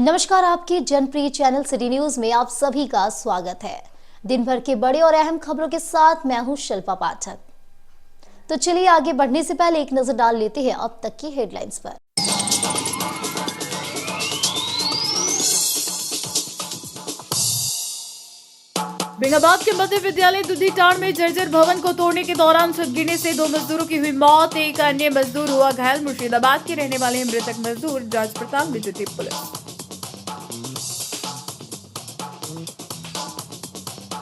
नमस्कार, आपके जनप्रिय channel city news में आप सभी का स्वागत है। दिन भर के बड़े और अहम खबरों के साथ मैं हूं शिल्पा पाठक। तो चलिए आगे बढ़ने से पहले एक नजर डाल लेते हैं अब तक की हेडलाइंस पर। बेंगाबाद के मध्य विद्यालय दुधीटाड़ में जर्जर भवन को तोड़ने के दौरान छत गिरने से 2 मजदूरों की हुई मौत, एक अन्य मजदूर हुआ घायल। मुर्शिदाबाद के रहने वाले मृतक मजदूर जांच पड़ताल में जुटी पुलिस।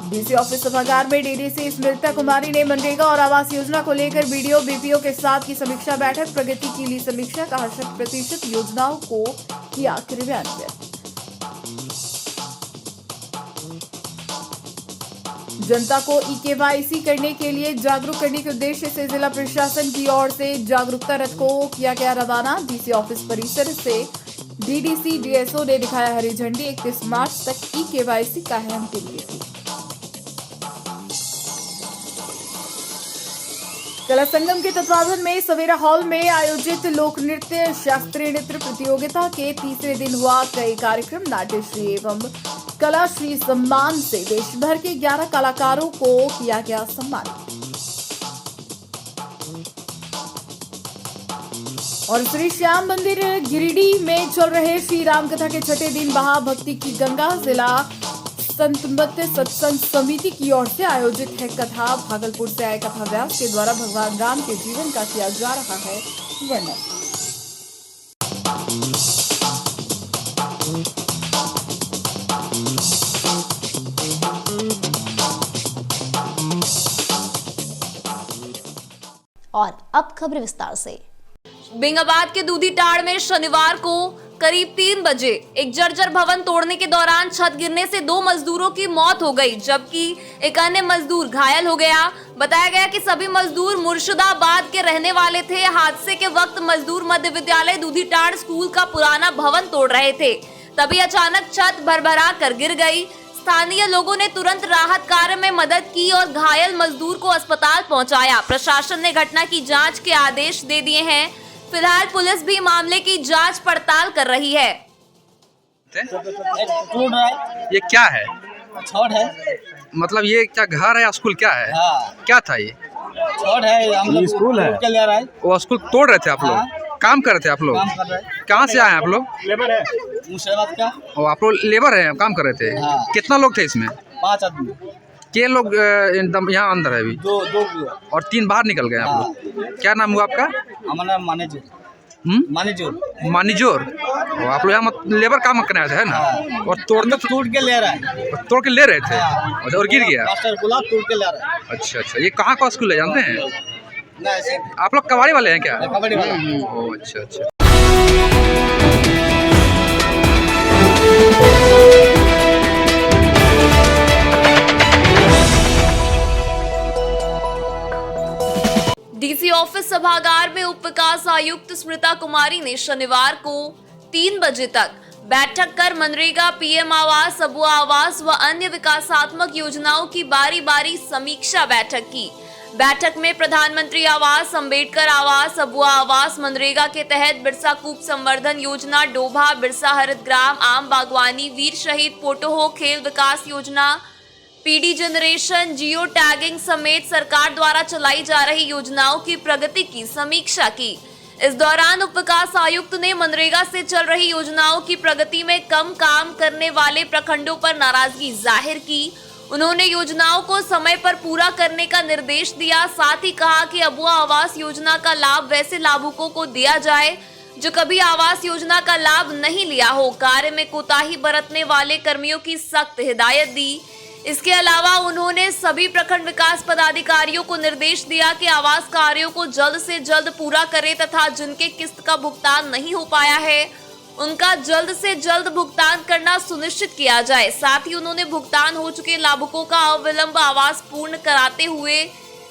डीसी ऑफिस सभागार में डीडीसी स्मृता कुमारी ने मनरेगा और आवास योजना को लेकर बीडीओ बीपीओ के साथ की समीक्षा बैठक। प्रगति की ली समीक्षा, कहा 100% योजनाओं को किया क्रियान्वित। जनता को ई-केवाईसी करने के लिए जागरूक करने के उद्देश्य से जिला प्रशासन की ओर से जागरूकता रथ को किया गया रवाना। डीसी ऑफिस परिसर से डीडीसी डीएसओ ने दिखाया हरी झंडी। 31 मार्च तक ई-केवाईसी का है अंतिम तिथि। कला संगम के तत्वावधान में सवेरा हॉल में आयोजित लोक नृत्य शास्त्रीय नृत्य प्रतियोगिता के तीसरे दिन हुआ कई कार्यक्रम। नाट्यश्री एवं कलाश्री सम्मान से देश भर के 11 कलाकारों को किया गया सम्मानित। और श्री श्याम मंदिर गिरिडीह में चल रहे श्री राम कथा के छठे दिन बहा भक्ति की गंगा। जिला संतमत सत्संग समिति की ओर से आयोजित है कथा। भागलपुर से आए कथा व्यास के द्वारा भगवान राम के जीवन का किया जा रहा है वर्णन। और अब खबर विस्तार से। बेंगाबाद के दूधीटाड़ में शनिवार को करीब 3 बजे एक जर्जर भवन तोड़ने के दौरान छत गिरने से 2 मजदूरों की मौत हो गई, जबकि एक अन्य मजदूर घायल हो गया। बताया गया कि सभी मजदूर मुर्शिदाबाद के रहने वाले थे। हादसे के वक्त मजदूर मध्य विद्यालय दूधीटाड़ स्कूल का पुराना भवन तोड़ रहे थे, तभी अचानक छत भरभरा कर गिर गई। स्थानीय लोगों ने तुरंत राहत कार्य में मदद की और घायल मजदूर को अस्पताल पहुंचाया। प्रशासन ने घटना की जांच के आदेश दे दिए हैं। फिलहाल पुलिस भी मामले की जांच पड़ताल कर रही है। ये क्या है? छड़ है। मतलब ये क्या घर है या स्कूल क्या है? हाँ। क्या था ये? छड़ है। हम लोग स्कूल है। ले रहा है। वो स्कूल तोड़ रहे थे आप लोग? हाँ। काम कर रहे थे आप लोग? काम कर रहे हैं। कहाँ से आए आप लोग? लेबर है मुर्शिदाबाद का। वो आप लोग लेबर है, काम कर रहे थे? हाँ। कितना लोग थे इसमें? 5 आदमी। के लोग एकदम यहाँ अंदर है अभी? दो और 3 बाहर निकल गए आप लोग? क्या नाम हुआ आपका? हमारा मानेजर। मानीजोर। आप लोग यहाँ लेबर काम करने आए थे, है ना? हाँ। और तोड़ के ले रहा है। तोड़ के ले रहे थे? हाँ। और गिर गया? मास्टर गुलाब तोड़ के ले रहा है। अच्छा, ये कहाँ का स्कूल है जानते हैं? नहीं, आप लोग कबाड़ी वाले हैं क्या? कबड्डी वाला। ओह, अच्छा। डीसी ऑफिस सभागार में उप विकास आयुक्त स्मृता कुमारी ने शनिवार को 3 बजे तक बैठक कर मनरेगा, पीएम आवास, अबुआ आवास व अन्य विकासात्मक योजनाओं की बारी बारी समीक्षा बैठक की। बैठक में प्रधानमंत्री आवास, अंबेडकर आवास, अबुआ आवास, मनरेगा के तहत बिरसा कूप संवर्धन योजना, डोभा, बिरसा हरित ग्राम, आम बागवानी, वीर शहीद पोटोहो खेल विकास योजना, पीडी जनरेशन, जियो टैगिंग समेत सरकार द्वारा चलाई जा रही योजनाओं की प्रगति की समीक्षा की। इस दौरान उप विकास आयुक्त ने मनरेगा से चल रही योजनाओं की प्रगति में कम काम करने वाले प्रखंडों पर नाराजगी जाहिर की। उन्होंने योजनाओं को समय पर पूरा करने का निर्देश दिया। साथ ही कहा कि अबुआ आवास योजना का लाभ वैसे लाभुकों को दिया जाए जो कभी आवास योजना का लाभ नहीं लिया हो। कार्य में कोताही बरतने वाले कर्मियों की सख्त हिदायत दी। इसके अलावा उन्होंने सभी प्रखंड विकास पदाधिकारियों को निर्देश दिया कि आवास कार्यों को जल्द से जल्द पूरा करें तथा जिनके किस्त का भुगतान नहीं हो पाया है उनका जल्द से जल्द भुगतान करना सुनिश्चित किया जाए। साथ ही उन्होंने भुगतान हो चुके लाभुकों का अविलंब आवास पूर्ण कराते हुए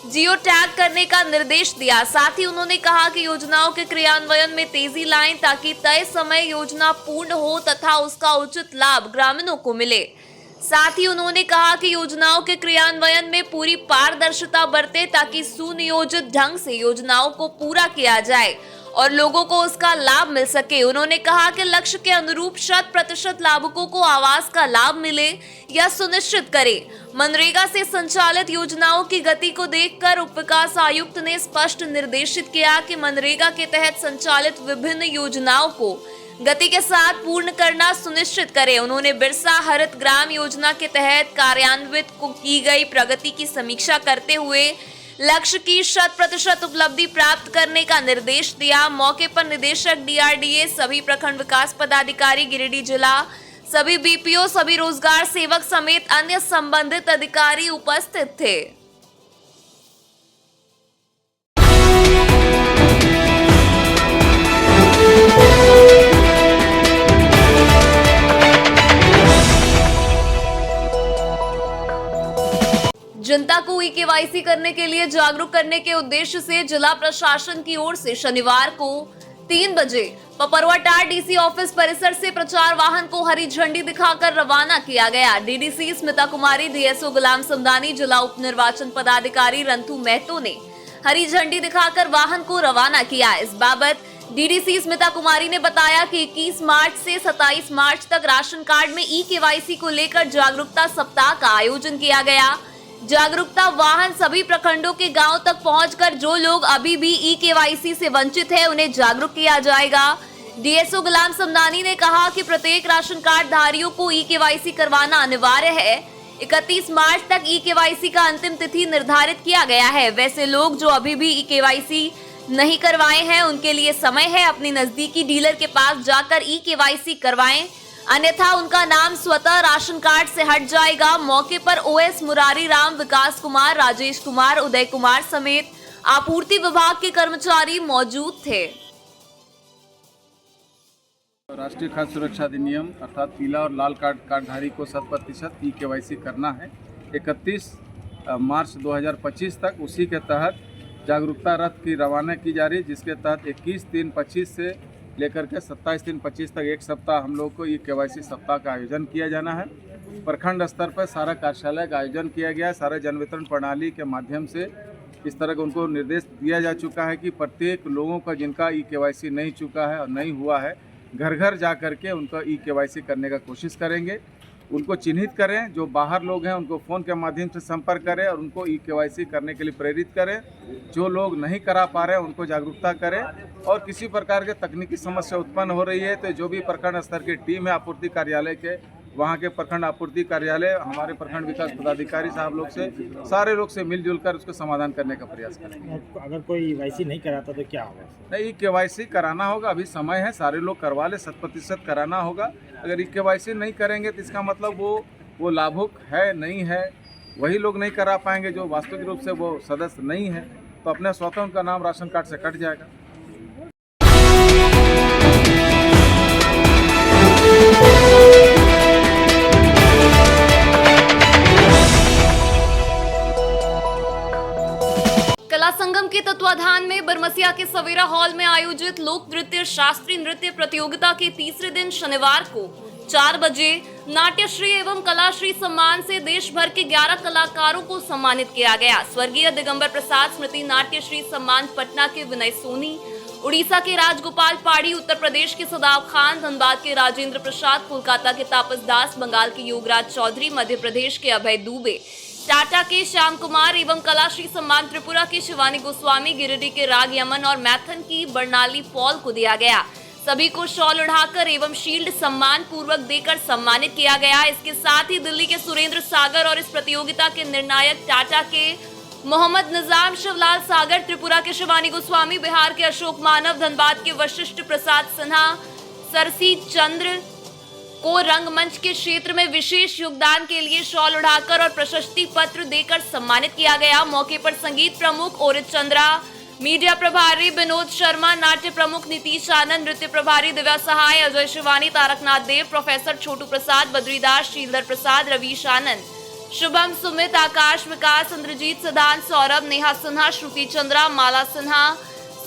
जियो टैग करने का निर्देश दिया। साथ ही उन्होंने कहा कि योजनाओं के क्रियान्वयन में तेजी लाएं ताकि तय समय योजना पूर्ण हो तथा उसका उचित लाभ ग्रामीणों को मिले। साथ ही उन्होंने कहा कि योजनाओं के क्रियान्वयन में पूरी पारदर्शिता बरते ताकि सुनियोजित ढंग से योजनाओं को पूरा किया जाए और लोगों को उसका लाभ मिल सके। उन्होंने कहा कि लक्ष्य के अनुरूप 100% लाभुकों को आवास का लाभ मिले यह सुनिश्चित करे। मनरेगा से संचालित योजनाओं की गति को देखकर उप विकास आयुक्त ने स्पष्ट निर्देशित किया कि मनरेगा के तहत संचालित विभिन्न योजनाओं को गति के साथ पूर्ण करना सुनिश्चित करें। उन्होंने बिरसा हरित ग्राम योजना के तहत कार्यान्वित की गई प्रगति की समीक्षा करते हुए लक्ष्य की 100% उपलब्धि प्राप्त करने का निर्देश दिया। मौके पर निदेशक DRDA, सभी प्रखंड विकास पदाधिकारी गिरिडीह जिला, सभी BPO, सभी रोजगार सेवक समेत अन्य संबंधित अधिकारी उपस्थित थे। जनता को E-KYC करने के लिए जागरूक करने के उद्देश्य से जिला प्रशासन की ओर से शनिवार को 3 बजे पपरवाटार DC ऑफिस परिसर से प्रचार वाहन को हरी झंडी दिखाकर रवाना किया गया। DDC स्मिता कुमारी, DSO गुलाम समदानी, जिला उप निर्वाचन पदाधिकारी रंथू महतो ने हरी झंडी दिखाकर वाहन को रवाना किया। इस बाबत DDC स्मिता कुमारी ने बताया कि 21 मार्च से 27 मार्च तक राशन कार्ड में E-KYC को लेकर जागरूकता सप्ताह का आयोजन किया गया। जागरूकता वाहन सभी प्रखंडों के गांव तक पहुंचकर जो लोग अभी भी E-KYC से वंचित हैं उन्हें जागरूक किया जाएगा। DSO गुलाम समदानी ने कहा कि प्रत्येक राशन कार्ड धारियों को E-KYC करवाना अनिवार्य है। 31 मार्च तक E-KYC का अंतिम तिथि निर्धारित किया गया है। वैसे लोग जो अभी भी E-KYC नहीं करवाए हैं उनके लिए समय है, अपनी नजदीकी डीलर के पास जाकर E-KYC करवाएं, अन्यथा उनका नाम स्वतः राशन कार्ड से हट जाएगा। मौके पर OS मुरारी राम, विकास कुमार, राजेश कुमार, उदय कुमार समेत आपूर्ति विभाग के कर्मचारी मौजूद थे। राष्ट्रीय खाद्य सुरक्षा अधिनियम अर्थात पीला और लाल कार्डधारी को 100% E-KYC करना है 31 मार्च 2025 तक। उसी के तहत जागरूकता रथ की रवाना की जा रही है, जिसके तहत 21/3/25 से लेकर के 27/3/25 तक एक सप्ताह हम लोग को E-KYC सप्ताह का आयोजन किया जाना है। प्रखंड स्तर पर सारा कार्यालय का आयोजन किया गया है। सारे जन वितरण प्रणाली के माध्यम से इस तरह का उनको निर्देश दिया जा चुका है कि प्रत्येक लोगों का जिनका E-KYC नहीं चुका है और नहीं हुआ है, घर घर जा कर के उनका E-KYC करने का कोशिश करेंगे। उनको चिन्हित करें, जो बाहर लोग हैं उनको फ़ोन के माध्यम से संपर्क करें और उनको E-KYC करने के लिए प्रेरित करें। जो लोग नहीं करा पा रहे हैं उनको जागरूकता करें। और किसी प्रकार के तकनीकी समस्या उत्पन्न हो रही है तो जो भी प्रखंड स्तर की टीम है आपूर्ति कार्यालय के, वहाँ के प्रखंड आपूर्ति कार्यालय हमारे प्रखंड विकास पदाधिकारी साहब लोग से, सारे लोग से मिलजुल कर उसको समाधान करने का प्रयास करेंगे। अगर कोई E-KYC नहीं कराता तो क्या होगा? नहीं, E-KYC कराना होगा, अभी समय है, सारे लोग करवा ले, 100% कराना होगा। अगर E-KYC नहीं करेंगे तो इसका मतलब वो लाभुक है नहीं है, वही लोग नहीं करा पाएंगे जो वास्तविक रूप से वो सदस्य नहीं है, तो अपने स्वतः उनका नाम राशन कार्ड से कट जाएगा। कला संगम के तत्वाधान में बरमसिया के सवेरा हॉल में आयोजित लोक नृत्य शास्त्रीय नृत्य प्रतियोगिता के तीसरे दिन शनिवार को 4 बजे नाट्यश्री एवं कलाश्री सम्मान से देश भर के 11 कलाकारों को सम्मानित किया गया। स्वर्गीय दिगंबर प्रसाद स्मृति नाट्यश्री सम्मान पटना के विनय सोनी, उड़ीसा के राजगोपाल पाड़ी, उत्तर प्रदेश के सदाब खान, धनबाद के राजेंद्र प्रसाद, कोलकाता के तापस दास, बंगाल के योगराज चौधरी, मध्य प्रदेश के अभय दुबे, टाटा के श्याम कुमार एवं कलाश्री सम्मान त्रिपुरा की शिवानी गोस्वामी, गिरिडीह के राग यमन और मैथन की बर्नाली पॉल को दिया गया। सभी को शॉल उड़ाकर एवं शील्ड सम्मान पूर्वक देकर सम्मानित किया गया। इसके साथ ही दिल्ली के सुरेंद्र सागर और इस प्रतियोगिता के निर्णायक टाटा के मोहम्मद निजाम शिवलाल सागर, त्रिपुरा के शिवानी गोस्वामी, बिहार के अशोक मानव, धनबाद के वशिष्ठ प्रसाद सिन्हा, सरसी चंद्र को रंगमंच के क्षेत्र में विशेष योगदान के लिए शॉल उड़ाकर और प्रशस्ति पत्र देकर सम्मानित किया गया। मौके पर संगीत प्रमुख ओरित चंद्रा, मीडिया प्रभारी विनोद शर्मा, नाट्य प्रमुख नीतीश आनंद, नृत्य प्रभारी दिव्या सहाय, अजय शिवानी, तारकनाथ देव, प्रोफेसर छोटू प्रसाद, बद्रीदास, शीलधर प्रसाद, रवीश आनंद, शुभम, सुमित, आकाश, विकास, इंद्रजीत, सिद्धांत, सौरभ, नेहा सिन्हा, श्रुति चंद्रा, माला सिन्हा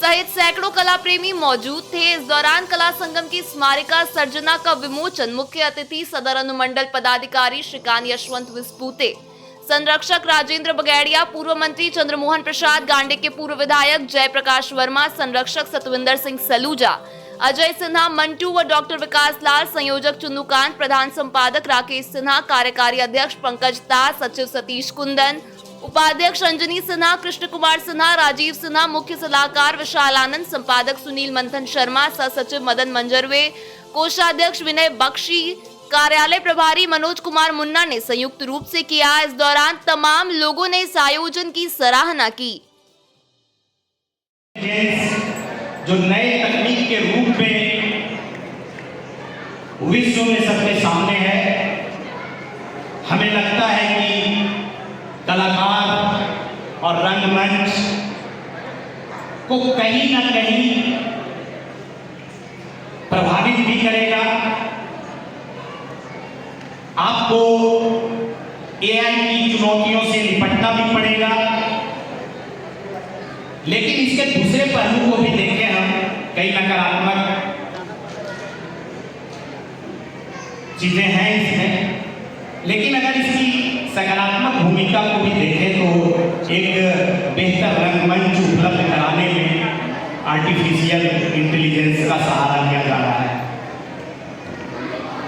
सहित सैकड़ों कला प्रेमी मौजूद थे। इस दौरान कला संगम की स्मारिका सर्जना का विमोचन मुख्य अतिथि सदर अनुमंडल पदाधिकारी श्रीकांत यशवंत विस्पूते, संरक्षक राजेंद्र बगैड़िया, पूर्व मंत्री चंद्रमोहन प्रसाद गांडे के पूर्व विधायक जयप्रकाश वर्मा, संरक्षक सतविंदर सिंह सलूजा, अजय सिन्हा, मंटू व डॉक्टर विकास लाल, संयोजक चुन्नूकांत, प्रधान संपादक राकेश सिन्हा, कार्यकारी अध्यक्ष पंकज दास, सचिव सतीश कुंदन, उपाध्यक्ष अंजनी सिन्हा, कृष्ण कुमार सिन्हा, राजीव सिन्हा, मुख्य सलाहकार विशाल आनंद, संपादक सुनील मंथन शर्मा, सह सचिव मदन मंजरवे, कोषाध्यक्ष विनय बख्शी, कार्यालय प्रभारी मनोज कुमार मुन्ना ने संयुक्त रूप से किया। इस दौरान तमाम लोगों ने इस आयोजन की सराहना की। जो नए तकनीक के रूप में विश्व में सबके सामने है, हमें लगता है कि कलाकार और रंगमंच को कहीं ना कहीं प्रभावित भी करेगा। आपको एआई की चुनौतियों से निपटना भी पड़ेगा, लेकिन इसके दूसरे पहलू को भी देखें हम, कई नकारात्मक चीजें हैं इसमें, लेकिन अगर इसकी सकारात्मक भूमिका को भी देखें तो एक बेहतर रंगमंच उपलब्ध कराने में आर्टिफिशियल इंटेलिजेंस का सहारा लिया जा रहा है।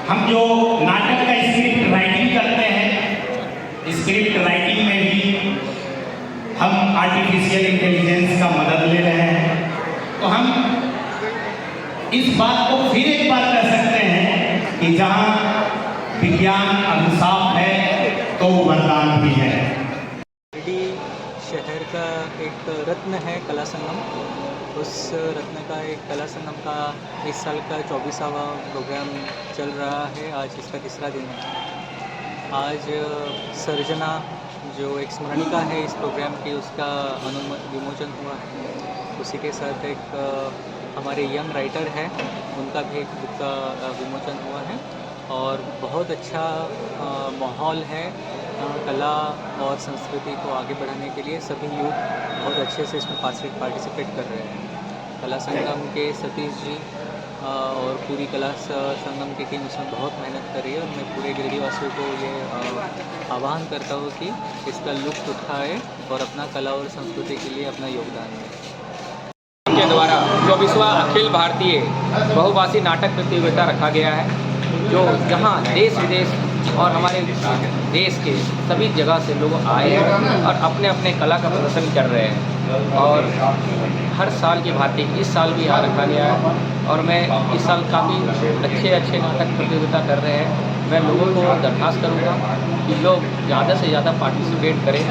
हम जो नाटक का स्क्रिप्ट राइटिंग करते हैं, स्क्रिप्ट राइटिंग में भी हम आर्टिफिशियल इंटेलिजेंस का मदद ले रहे हैं। तो हम इस बात को फिर एक बार कह सकते हैं कि जहां विज्ञान अभिशाप है तो वरदान भी है। शहर का एक रत्न है कला संगम। उस रत्न का एक कला संगम का इस साल का 24वां प्रोग्राम चल रहा है। आज इसका तीसरा दिन है। आज सर्जना जो एक स्मरणिका है इस प्रोग्राम की, उसका विमोचन हुआ है। उसी के साथ एक हमारे यंग राइटर है, उनका भी एक बुक का विमोचन हुआ है। और बहुत अच्छा माहौल है कला और संस्कृति को आगे बढ़ाने के लिए। सभी यूथ बहुत अच्छे से इसमें पार्टिसिपेट कर रहे हैं। कला संगम के सतीश जी और पूरी कला संगम की टीम इसमें बहुत मेहनत कर रही है। और मैं पूरे गिरिडीह वासियों को ये आह्वान करता हूँ कि इसका लुत्फ उठाए और अपना कला और संस्कृति के लिए अपना योगदान दें। के द्वारा 24वां अखिल भारतीय बहुभाषी नाटक प्रतियोगिता रखा गया है, जो जहाँ देश विदेश और हमारे देश के सभी जगह से लोग आए हैं और अपने अपने कला का प्रदर्शन कर रहे हैं। और हर साल की भांति इस साल भी यहाँ रखा गया है। और मैं इस साल काफ़ी अच्छे नाटक प्रतियोगिता कर रहे हैं। मैं लोगों को दरख्वास्त करूँगा कि लोग ज़्यादा से ज़्यादा पार्टिसिपेट करें,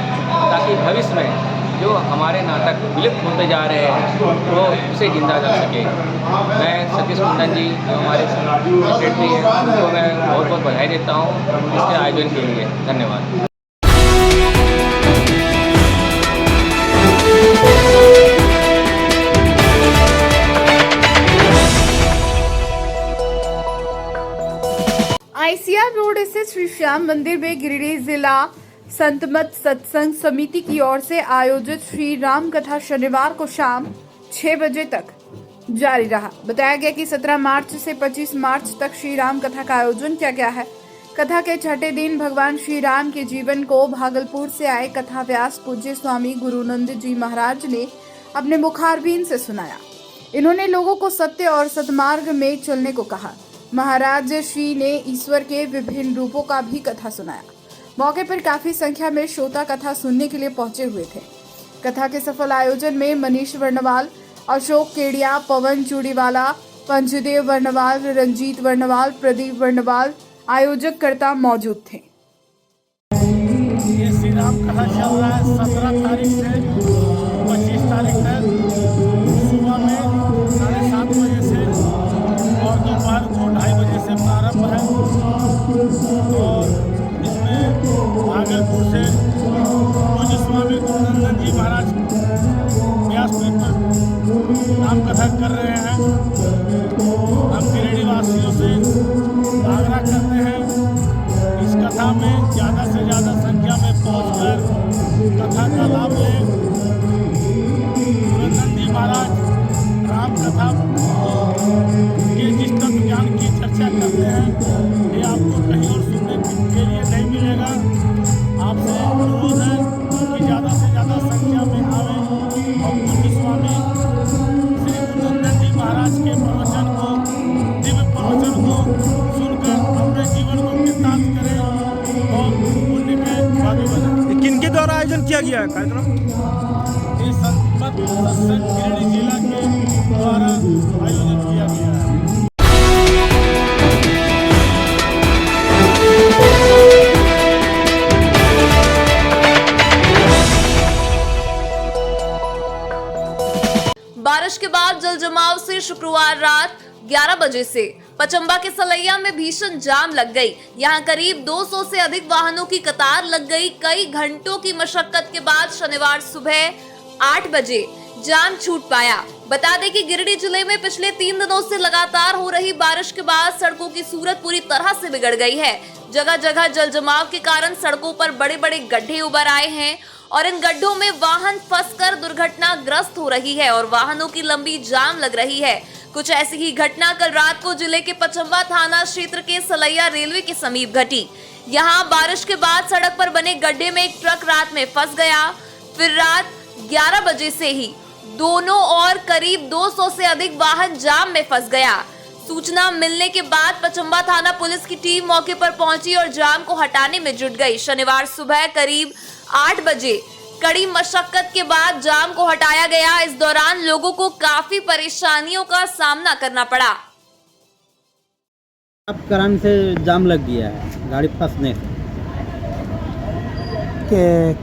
ताकि भविष्य में जो हमारे नाटक विलुप्त होते जा रहे हैं वो उसे जिंदा कर सके। मैं सतीश कुंदन जी जो हमारे सेक्रेटरी हैं, उनको मैं बहुत बहुत बधाई देता हूँ इसके आयोजन के लिए। धन्यवाद। आईसीआर रोड स्थित श्री श्याम मंदिर में गिरिडीह जिला संतमत सत्संग समिति की ओर से आयोजित श्री राम कथा शनिवार को शाम 6 बजे तक जारी रहा। बताया गया कि 17 मार्च से 25 मार्च तक श्री राम कथा का आयोजन किया गया है। कथा के छठे दिन भगवान श्री राम के जीवन को भागलपुर से आए कथा व्यास पूज्य स्वामी गुरुनंद जी महाराज ने अपने मुखारबिंद से सुनाया। इन्होंने लोगों को सत्य और सतमार्ग में चलने को कहा। महाराज श्री ने ईश्वर के विभिन्न रूपों का भी कथा सुनाया। मौके पर काफी संख्या में श्रोता कथा सुनने के लिए पहुंचे हुए थे। कथा के सफल आयोजन में मनीष वर्णवाल, अशोक केडिया, पवन चूड़ीवाला, पंचदेव वर्णवाल, रंजीत वर्णवाल, प्रदीप वर्णवाल आयोजक कर्ता मौजूद थे। ये श्री राम कथा चल रहा है 17 तारीख से 25 तारीख तक। सुबह में 7:30 बजे से और दोपहर को 2:30 बजे से प्रारंभ है। और इसमें भागलपुर से पूज्य स्वामी गुरुनंद जी महाराज व्यासपीठ पर राम कथा कर रहे हैं। हम गिरिडीह वासियों से आग्रह करते हैं इस कथा में ज़्यादा से ज़्यादा संख्या में पहुंचकर कथा का लाभ लें। गुरुनंद जी महाराज राम कथा के जिस तत्व ज्ञान की चर्चा करते हैं, ये आपको कहीं और सुनने के लिए नहीं मिलेगा। आपसे गया है कार्यक्रम इस संत सत्संग गिरिडीह जिला के द्वारा आयोजित किया गया है। बारिश के बाद जल जमाव से शुक्रवार रात 11 बजे से पचंबा के सलैया में भीषण जाम लग गई। यहां करीब 200 से अधिक वाहनों की कतार लग गई। कई घंटों की मशक्कत के बाद शनिवार सुबह 8 बजे जाम छूट पाया। बता दें कि गिरिडीह जिले में पिछले 3 दिनों से लगातार हो रही बारिश के बाद सड़कों की सूरत पूरी तरह से बिगड़ गई है। जगह जगह जल जमाव के कारण सड़कों पर बड़े बड़े गड्ढे उभर आए हैं और इन गड्ढों में वाहन फंसकर दुर्घटनाग्रस्त हो रही है और वाहनों की लंबी जाम लग रही है। कुछ ऐसी ही घटना कल रात को जिले के पचंबा थाना क्षेत्र के सलैया रेलवे के समीप घटी। यहां बारिश के बाद सड़क पर बने गड्ढे में एक ट्रक रात में फंस गया। फिर रात 11 बजे से ही दोनों और करीब 200 से अधिक वाहन जाम में फंस गया। सूचना मिलने के बाद पचंबा थाना पुलिस की टीम मौके पर पहुंची और जाम को हटाने में जुट गई। शनिवार सुबह करीब 8 बजे कड़ी मशक्कत के बाद जाम को हटाया गया। इस दौरान लोगों को काफी परेशानियों का सामना करना पड़ा। अब कारण से जाम लग गया है गाड़ी फंसने से।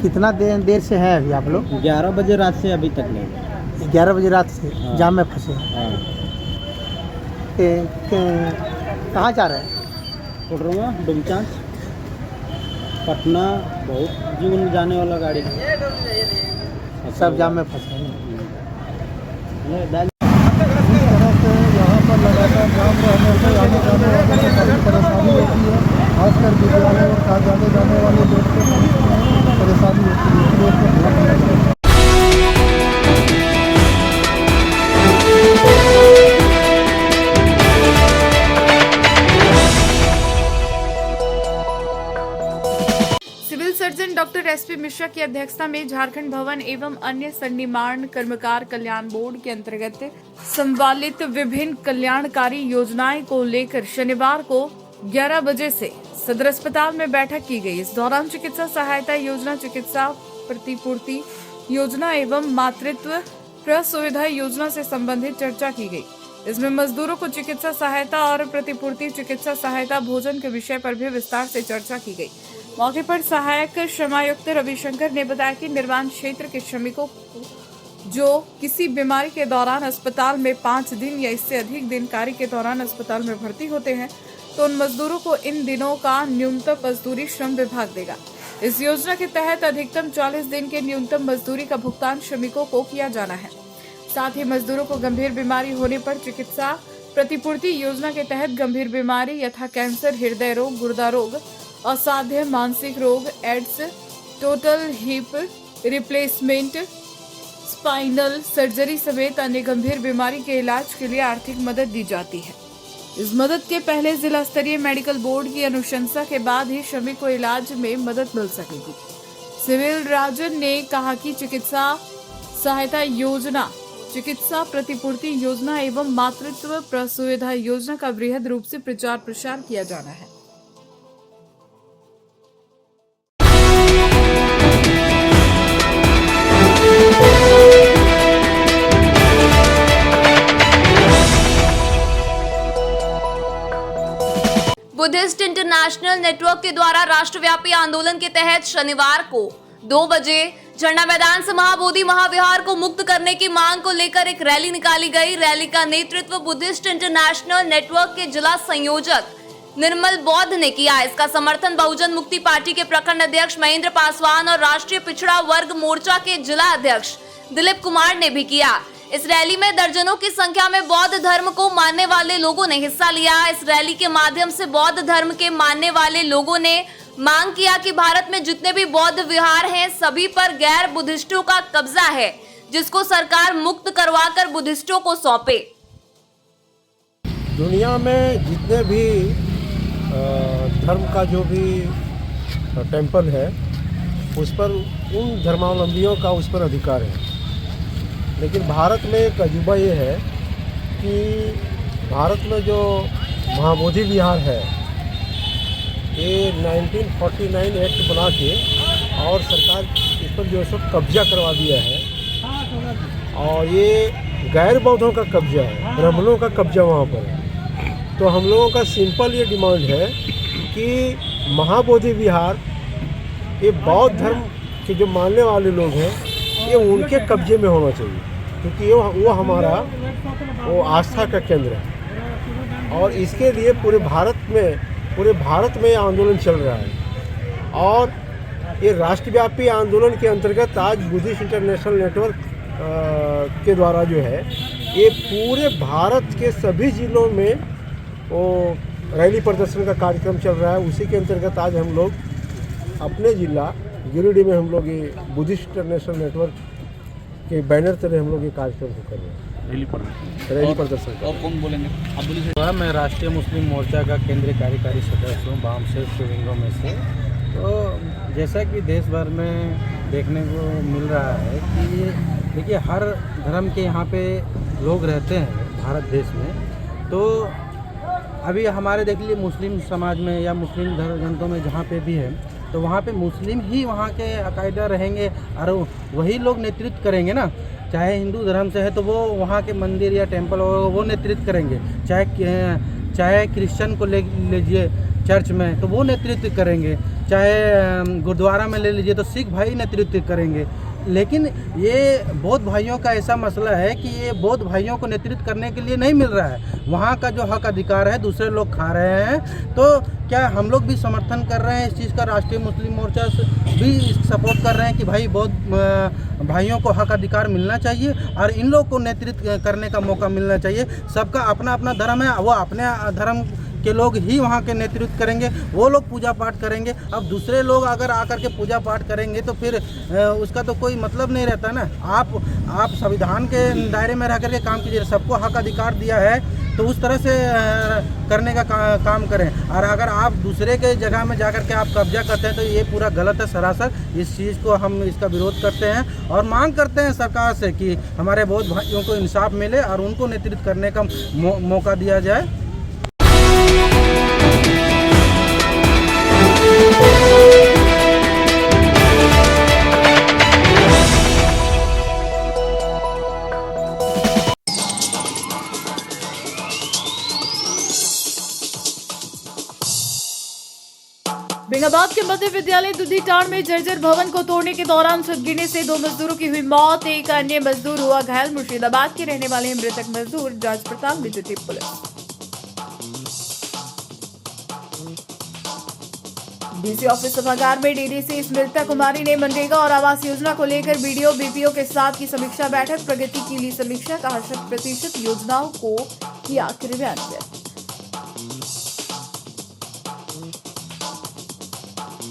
कितना देर से है अभी आप लोग? 11 बजे रात से अभी तक नहीं। 11 बजे रात से जाम में फंसे। कहाँ जा रहे हैं? कोडरमा डुमचांच पटना बहुत जीवन जाने वाला गाड़ी सब जाम में फंसे हैं। यहाँ पर लगातार जाम रहने से आने जाने वालों को काफ़ी परेशानी होती है। खासकर विद्यालय और कार्यालय जाने वाले लोग को परेशानी होती है। Civil surgeon doctor SP Mishra की अध्यक्षता में झारखंड भवन एवं अन्य सन्निर्माण कर्मकार कल्याण बोर्ड के अंतर्गत संचालित विभिन्न कल्याणकारी योजनाएं को लेकर शनिवार को 11 बजे से सदर अस्पताल में बैठक की गई। इस दौरान चिकित्सा सहायता योजना, चिकित्सा प्रतिपूर्ति योजना एवं मातृत्व प्रसुविधा योजना से संबंधित चर्चा की गई। इसमें मजदूरों को चिकित्सा सहायता और प्रतिपूर्ति चिकित्सा सहायता भोजन के विषय पर भी विस्तार से चर्चा की गई। मौके पर सहायक श्रमायुक्त रविशंकर ने बताया कि निर्माण क्षेत्र के श्रमिकों जो किसी बीमारी के दौरान अस्पताल में 5 दिन या इससे अधिक दिन कार्य के दौरान अस्पताल में भर्ती होते हैं तो उन मजदूरों को इन दिनों का न्यूनतम मजदूरी श्रम विभाग देगा। इस योजना के तहत अधिकतम 40 दिन के न्यूनतम मजदूरी का भुगतान श्रमिकों को किया जाना है। साथ ही मजदूरों को गंभीर बीमारी होने पर चिकित्सा प्रतिपूर्ति योजना के तहत गंभीर बीमारी यथा कैंसर, हृदय रोग, गुर्दा रोग, असाध्य मानसिक रोग, AIDS, total hip replacement, spinal surgery समेत अन्य गंभीर बीमारी के इलाज के लिए आर्थिक मदद दी जाती है। इस मदद के पहले जिला स्तरीय मेडिकल बोर्ड की अनुशंसा के बाद ही श्रमिक को इलाज में मदद मिल सकेगी। सिविल राजन ने कहा कि चिकित्सा सहायता योजना, चिकित्सा प्रतिपूर्ति योजना एवं मातृत्व प्रसुविधा योजना का वृहद रूप से प्रचार प्रसार किया जाना है। बुद्धिस्ट इंटरनेशनल नेटवर्क के द्वारा राष्ट्रव्यापी आंदोलन के तहत शनिवार को 2 बजे झंडा मैदान से महाबोधि महाविहार को मुक्त करने की मांग को लेकर एक रैली निकाली गई। रैली का नेतृत्व बुद्धिस्ट इंटरनेशनल नेटवर्क के जिला संयोजक निर्मल बौद्ध ने किया। इसका समर्थन बहुजन मुक्ति पार्टी के प्रखंड अध्यक्ष महेंद्र पासवान और राष्ट्रीय पिछड़ा वर्ग मोर्चा के जिला अध्यक्ष दिलीप कुमार ने भी किया। इस रैली में दर्जनों की संख्या में बौद्ध धर्म को मानने वाले लोगों ने हिस्सा लिया। इस रैली के माध्यम से बौद्ध धर्म के मानने वाले लोगों ने मांग किया कि भारत में जितने भी बौद्ध विहार हैं सभी पर गैर बुद्धिस्टों का कब्जा है, जिसको सरकार मुक्त करवाकर बुद्धिस्टों को सौंपे। दुनिया में जितने भी धर्म का जो भी टेम्पल है उस पर उन धर्मावलंबियों का उस पर अधिकार है। लेकिन भारत में एक अजूबा ये है कि भारत में जो महाबोधि विहार है ये 1949 एक्ट बना के और सरकार इस पर जो है सो कब्जा करवा दिया है और ये गैर बौद्धों का कब्जा है, ब्राह्मणों का कब्जा वहाँ पर है। तो हम लोगों का सिंपल ये डिमांड है कि महाबोधि विहार ये बौद्ध धर्म के जो मानने वाले लोग हैं ये उनके कब्जे में होना चाहिए, क्योंकि वो हमारा वो आस्था का केंद्र है और इसके लिए पूरे भारत में आंदोलन चल रहा है। और ये राष्ट्रव्यापी आंदोलन के अंतर्गत आज बुद्धिस्ट इंटरनेशनल नेटवर्क के द्वारा जो है ये पूरे भारत के सभी जिलों में वो रैली प्रदर्शन का कार्यक्रम चल रहा है। उसी के अंतर्गत आज हम लोग अपने जिला गिरिडीह में हम लोग ये बुद्धिस्ट इंटरनेशनल नेटवर्क के बैनर तरह हम लोग ये कार्यक्रम को कर रहे हैं, रैली प्रदर्शन। और कौन बोलेंगे? मैं राष्ट्रीय मुस्लिम मोर्चा का केंद्रीय कार्यकारी सदस्य हूँ, वामशेष शिविंगों में से। तो जैसा कि देश भर में देखने को मिल रहा है कि देखिए हर धर्म के यहाँ पे लोग रहते हैं भारत देश में। तो अभी हमारे देख लीजिए मुस्लिम समाज में या मुस्लिम धर्म ग्रंथों में जहाँ पे भी है तो वहाँ पे मुस्लिम ही वहाँ के अकायदा रहेंगे और वही लोग नेतृत्व करेंगे ना। चाहे हिंदू धर्म से है तो वो वहाँ के मंदिर या टेंपल वो नेतृत्व करेंगे, चाहे क्रिश्चियन को ले लीजिए चर्च में तो वो नेतृत्व करेंगे, चाहे गुरुद्वारा में ले लीजिए तो सिख भाई नेतृत्व करेंगे। लेकिन ये बौद्ध भाइयों का ऐसा मसला है कि ये बौद्ध भाइयों को नेतृत्व करने के लिए नहीं मिल रहा है। वहाँ का जो हक अधिकार है दूसरे लोग खा रहे हैं। तो क्या हम लोग भी समर्थन कर रहे हैं इस चीज़ का? राष्ट्रीय मुस्लिम मोर्चा भी सपोर्ट कर रहे हैं कि भाई बौद्ध भाइयों को हक अधिकार मिलना चाहिए और इन लोग को नेतृत्व करने का मौका मिलना चाहिए। सबका अपना अपना धर्म है, वो अपने धर्म के लोग ही वहाँ के नेतृत्व करेंगे, वो लोग पूजा पाठ करेंगे। अब दूसरे लोग अगर आकर के पूजा पाठ करेंगे तो फिर उसका तो कोई मतलब नहीं रहता ना। आप संविधान के दायरे में रह करके काम कीजिए, सबको हक अधिकार दिया है तो उस तरह से करने का काम करें। और अगर आप दूसरे के जगह में जाकर के आप कब्जा करते हैं तो ये पूरा गलत है सरासर। इस चीज़ को हम इसका विरोध करते हैं और मांग करते हैं सरकार से कि हमारे बौद्ध भाइयों को इंसाफ मिले और उनको नेतृत्व करने का मौका दिया जाए। बेंगाबाद के मध्य विद्यालय दुधीटाड़ में जर्जर भवन को तोड़ने के दौरान छत गिरने से 2 मजदूरों की हुई मौत, एक अन्य मजदूर हुआ घायल। मुर्शिदाबाद के रहने वाले मृतक मजदूर जांच पड़ताल में जुटी पुलिस। डीसी ऑफिस सभागार में डीडीसी स्मृता कुमारी ने मनरेगा और आवास योजना को लेकर बीडीओ बीपीओ के साथ की समीक्षा बैठक। प्रगति की ली समीक्षा, कहा 100% योजनाओं को किया क्रियान्वित।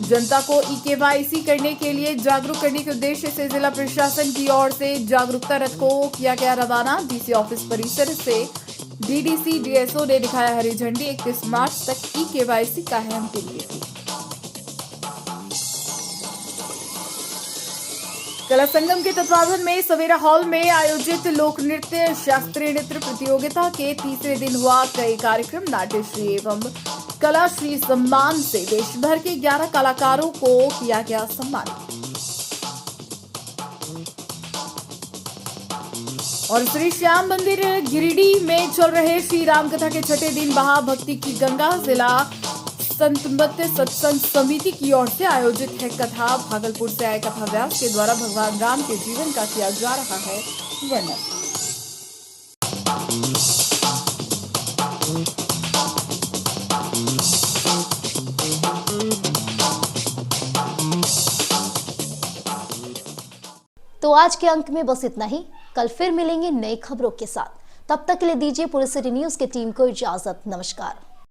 जनता को ई-केवाईसी करने के लिए जागरूक करने के उद्देश्य से जिला प्रशासन की ओर से जागरूकता रथ को किया गया रवाना। डीसी ऑफिस परिसर से डीडीसी डीएसओ ने दिखाया हरी झंडी। 31 मार्च तक ई-केवाईसी का है अंतिम तिथि। कला संगम के तत्वावधान में सवेरा हॉल में आयोजित लोक नृत्य शास्त्रीय नृत्य प्रतियोगिता के तीसरे दिन हुआ कई कार्यक्रम। नाट्यश्री एवं कलाश्री सम्मान से देश भर के 11 कलाकारों को किया गया सम्मानित। और श्री श्याम मंदिर गिरिडीह में चल रहे श्री राम कथा के छठे दिन महाभक्ति की गंगा जिला संतमत्य सत्संग समिति की ओर से आयोजित है कथा। भागलपुर से आए कथा व्यास के द्वारा भगवान राम के जीवन का किया जा रहा है वर्णन। तो आज के अंक में बस इतना ही। कल फिर मिलेंगे नई खबरों के साथ। तब तक के लिए दीजिए पूरे सिटी न्यूज की टीम को इजाजत। नमस्कार।